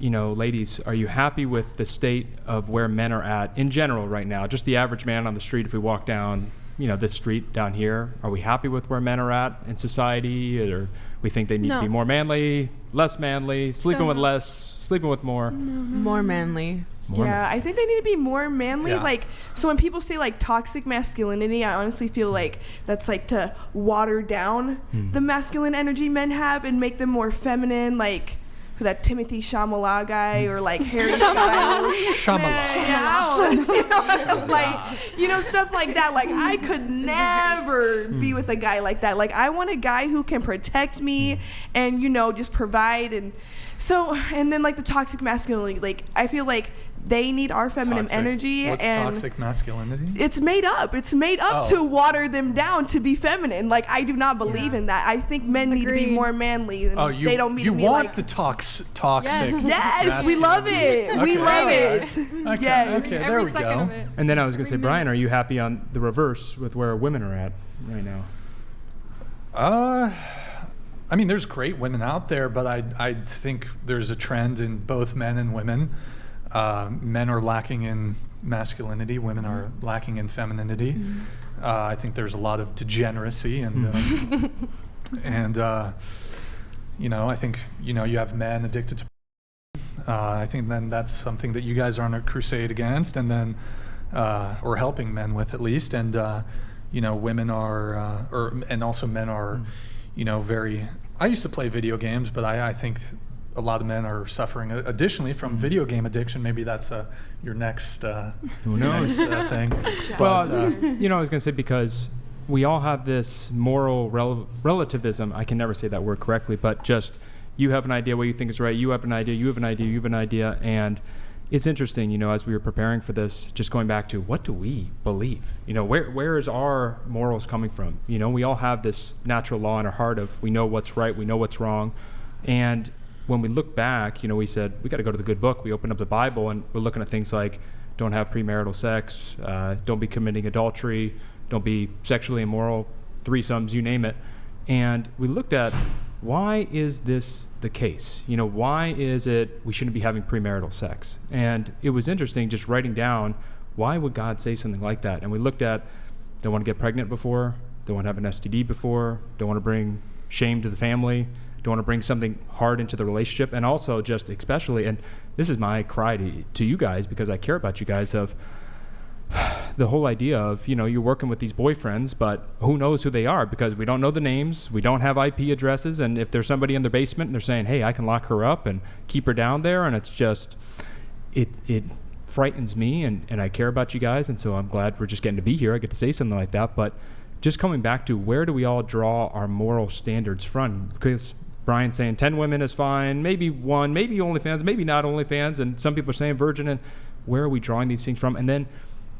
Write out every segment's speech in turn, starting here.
ladies, are you happy with the state of where men are at in general right now? Just the average man on the street, if we walk down, this street down here, are we happy with where men are at in society? Or we think they need to be more manly, less manly, sleeping with less, sleeping with more? More manly. I think they need to be more manly. Yeah. So when people say toxic masculinity, I honestly feel like that's to water down the masculine energy men have and make them more feminine, that Timothy Chalamet guy or Harry Styles. Stuff like that. I could never be with a guy like that. I want a guy who can protect me and, just provide. And then the toxic masculinity, I feel like they need our feminine energy. What's and toxic masculinity? It's made up. It's made up to water them down to be feminine. I do not believe in that. I think men need to be more manly. And they don't mean to be the toxic. Yes, we love it. Okay. We love it. Okay, Yes. okay, there we go. And then I was going to say, Brian, are you happy on the reverse with where women are at right now? There's great women out there, but I think there's a trend in both men and women. Men are lacking in masculinity, women are lacking in femininity. I think there's a lot of degeneracy and I think you have men addicted to I think then that's something that you guys are on a crusade against, and then or helping men with at least, and women are and also men are very. I used to play video games, but I think a lot of men are suffering additionally from video game addiction. Maybe that's your next who knows thing. Well, I was going to say, because we all have this moral relativism. I can never say that word correctly, but just you have an idea what you think is right. You have an idea. You have an idea. You have an idea. And it's interesting, as we were preparing for this, just going back to what do we believe? Where is our morals coming from? We all have this natural law in our heart of we know what's right, we know what's wrong. And when we look back, we said we got to go to the good book. We open up the Bible and we're looking at things like don't have premarital sex, don't be committing adultery, don't be sexually immoral, threesomes, you name it. And we looked at, why is this the case? Why is it we shouldn't be having premarital sex? And it was interesting just writing down, why would God say something like that? And we looked at, don't want to get pregnant before, don't want to have an STD before, don't want to bring shame to the family, don't want to bring something hard into the relationship, and also just especially, and this is my cry to you guys because I care about you guys, of the whole idea of, you're working with these boyfriends, but who knows who they are, because we don't know the names, we don't have IP addresses, and if there's somebody in their basement and they're saying, hey, I can lock her up and keep her down there, and it's just, it frightens me, and I care about you guys, and so I'm glad we're just getting to be here. I get to say something like that, but just coming back to where do we all draw our moral standards from? Because Brian saying 10 women is fine, maybe one, maybe OnlyFans, maybe not OnlyFans, and some people are saying virgin, and where are we drawing these things from? And then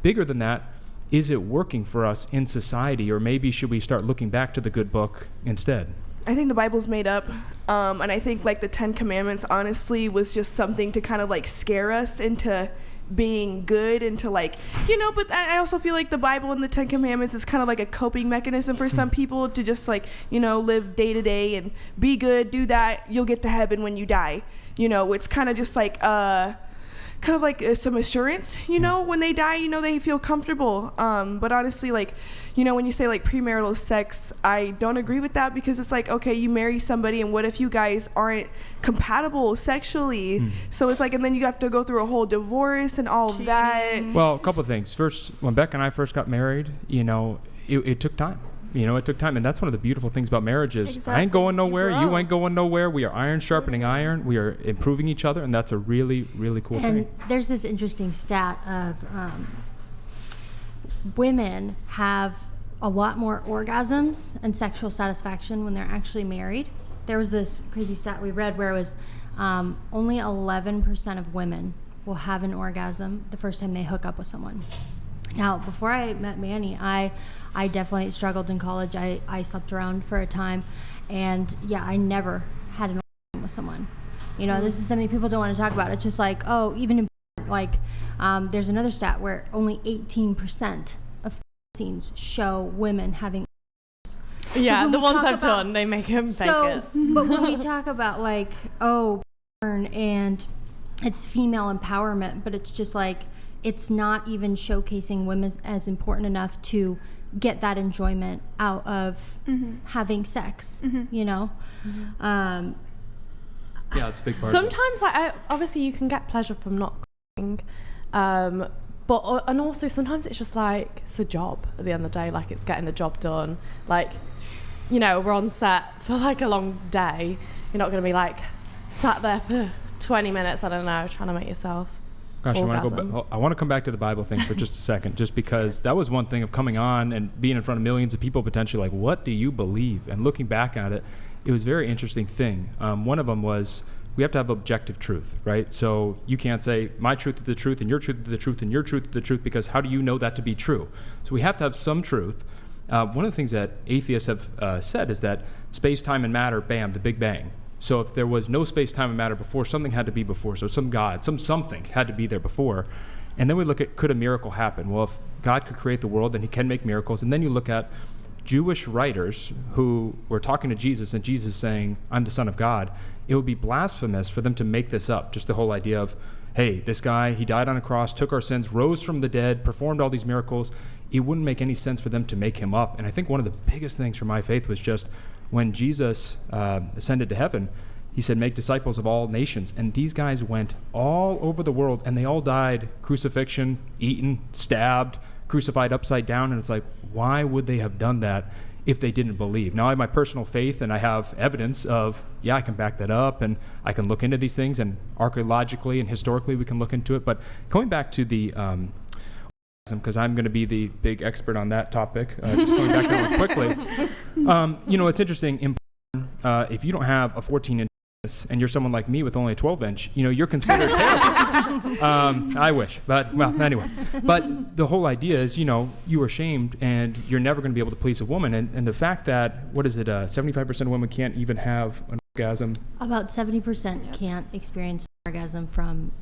bigger than that, is it working for us in society, or maybe should we start looking back to the good book instead? I think the Bible's made up, and I think the 10 Commandments honestly was just something to kind of scare us into being good, into but I also feel like the Bible and the 10 Commandments is kind of like a coping mechanism for some people to just live day to day and be good, do that, you'll get to heaven when you die. It's kind of just some assurance, when they die, they feel comfortable. But honestly, when you say premarital sex, I don't agree with that, because it's okay, you marry somebody, and what if you guys aren't compatible sexually? So it's and then you have to go through a whole divorce and all of that. Well, a couple of things. First, when Beck and I first got married, it took time. It took time, and that's one of the beautiful things about marriage is exactly. I ain't going nowhere, you ain't going nowhere. We are iron sharpening iron. We are improving each other, and that's a really, really cool thing. And there's this interesting stat of women have a lot more orgasms and sexual satisfaction when they're actually married. There was this crazy stat we read where it was only 11% of women will have an orgasm the first time they hook up with someone. Now, before I met Manny, I definitely struggled in college. I slept around for a time, and I never had an orgasm with someone. This is something people don't want to talk about. It's just even in there's another stat where only 18% of scenes show women having orgasms. Yeah, so the ones I've done, they make him fake it. But when we talk about porn and it's female empowerment, but it's just like, it's not even showcasing women as important enough to get that enjoyment out of having sex, you know? Yeah, it's a big part. Sometimes, like, obviously, you can get pleasure from not crying, but and also sometimes it's just like it's a job at the end of the day. Like, it's getting the job done. Like, you know, we're on set for like a long day. You're not going to be like sat there for 20 minutes. I don't know, trying to make yourself. Gosh, I orgasm. want to come back to the Bible thing for just a second, just because that was one thing of coming on and being in front of millions of people potentially like, what do you believe? And looking back at it, it was a very interesting thing. One of them was we have to have objective truth, right? So you can't say my truth is the truth and your truth is the truth and your truth is the truth, because how do you know that to be true? So we have to have some truth. One of the things that atheists have said is that space, time, and matter, bam, the Big Bang. So if there was no space, time, and matter before, something had to be before. So some God, something had to be there before. And then we look at, could a miracle happen? Well, if God could create the world, then he can make miracles. And then you look at Jewish writers who were talking to Jesus, and Jesus saying, I'm the Son of God. It would be blasphemous for them to make this up. Just the whole idea of, hey, this guy, he died on a cross, took our sins, rose from the dead, performed all these miracles. It wouldn't make any sense for them to make him up. And I think one of the biggest things for my faith was just when Jesus ascended to heaven, he said, make disciples of all nations. And these guys went all over the world, and they all died crucifixion, eaten, stabbed, crucified upside down. And it's like, why would they have done that if they didn't believe? Now I have my personal faith, and I have evidence of, yeah, I can back that up, and I can look into these things, and archaeologically and historically we can look into it. But going back to the because I'm going to be the big expert on that topic. Just going back that one quickly. You know, it's interesting. In porn, if you don't have a 14-inch and you're someone like me with only a 12-inch, you know, you're considered terrible. I wish, but well, anyway. But the whole idea is, you know, you are shamed, and you're never going to be able to please a woman. And the fact that, what is it, 75% of women can't even have an orgasm. About 70% can't experience orgasm from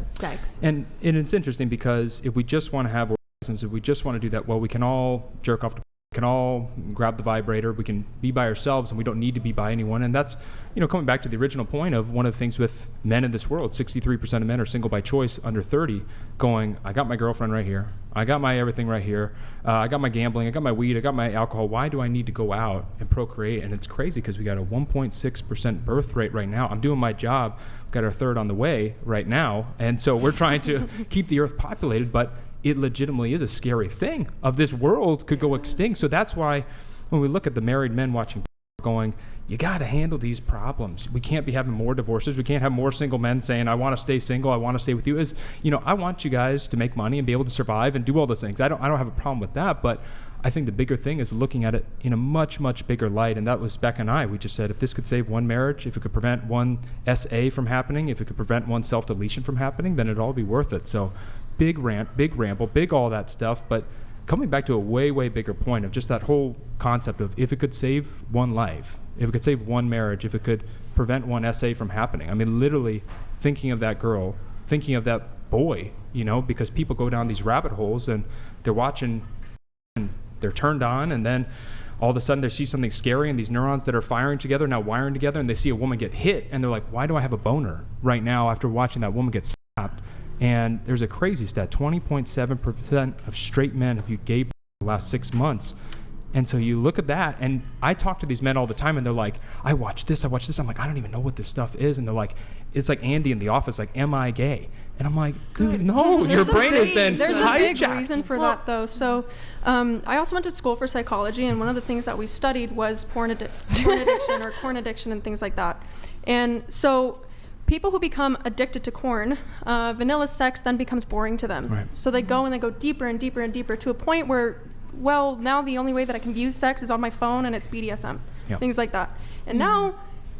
sex. And it's interesting because if we just want to have orgasms, if we just want to do that, well, we can all jerk off, we can all grab the vibrator, we can be by ourselves, and we don't need to be by anyone. And that's, you know, coming back to the original point of one of the things with men in this world, 63% of men are single by choice under 30, going, I got my girlfriend right here, I got my everything right here, I got my gambling, I got my weed, I got my alcohol, why do I need to go out and procreate? And it's crazy because we got a 1.6% birth rate right now. I'm doing my job, we've got our third on the way right now, and so we're trying to keep the earth populated, but it legitimately is a scary thing of this world could go extinct. So that's why when we look at the married men watching going, you got to handle these problems. We can't be having more divorces. We can't have more single men saying, I want to stay single, I want to stay with you. Is, you know, I want you guys to make money and be able to survive and do all those things. I don't have a problem with that, but I think the bigger thing is looking at it in a much, much bigger light. And that was Becca and I. We just said, if this could save one marriage, if it could prevent one SA from happening, if it could prevent one self-deletion from happening, then it'd all be worth it. So big rant, big ramble, big all that stuff. But coming back to a way, way bigger point of just that whole concept of if it could save one life, if it could save one marriage, if it could prevent one SA from happening. I mean, literally thinking of that girl, thinking of that boy, you know, because people go down these rabbit holes and they're watching and they're turned on, and then all of a sudden they see something scary, and these neurons that are firing together, now wiring together, and they see a woman get hit, and they're like, why do I have a boner right now after watching that woman get slapped? And there's a crazy stat, 20.7% of straight men have viewed gay porn in the last 6 months. And so you look at that, and I talk to these men all the time, and they're like, I watch this. I'm like, I don't even know what this stuff is. And they're like, it's like Andy in The Office, like, am I gay? And I'm like, dude, no, your brain has been There's hijacked. a big reason for that, though. So I also went to school for psychology, and one of the things that we studied was porn addiction or corn addiction and things like that. And so people who become addicted to corn, vanilla sex then becomes boring to them. Right. So they go and they go deeper and deeper and deeper to a point where, well, now the only way that I can view sex is on my phone, and it's BDSM, things like that. And now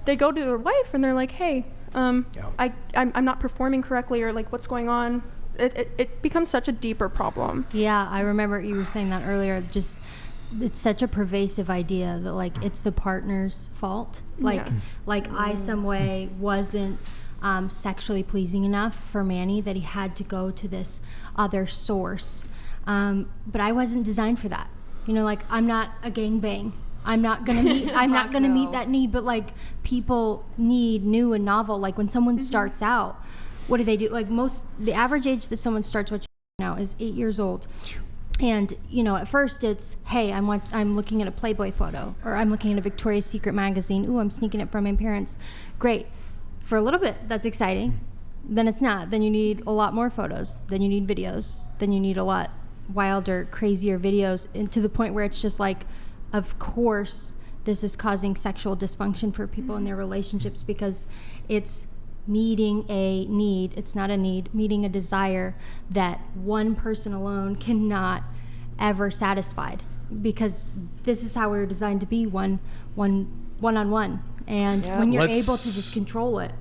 they go to their wife and they're like, hey, I'm not performing correctly, or like, what's going on? It becomes such a deeper problem. Yeah, I remember you were saying that earlier. Just, it's such a pervasive idea that like it's the partner's fault. Like I some way wasn't sexually pleasing enough for Manny that he had to go to this other source. But I wasn't designed for that. You know, like I'm not a gangbang I'm not gonna meet no. that need. But like, people need new and novel. Like when someone starts out, what do they do? Like the average age that someone starts watching now is 8 years old. And at first it's, hey, I'm looking at a Playboy photo, or I'm looking at a Victoria's Secret magazine. Ooh, I'm sneaking it from my parents. Great. For a little bit, that's exciting. Then it's not. Then you need a lot more photos. Then you need videos. Then you need a lot wilder, crazier videos, and to the point where it's just like, of course, this is causing sexual dysfunction for people in their relationships, because it's meeting a need. It's not a need, meeting a desire that one person alone cannot ever satisfy, because this is how we were designed to be, one-on-one. And when you're able to just control it,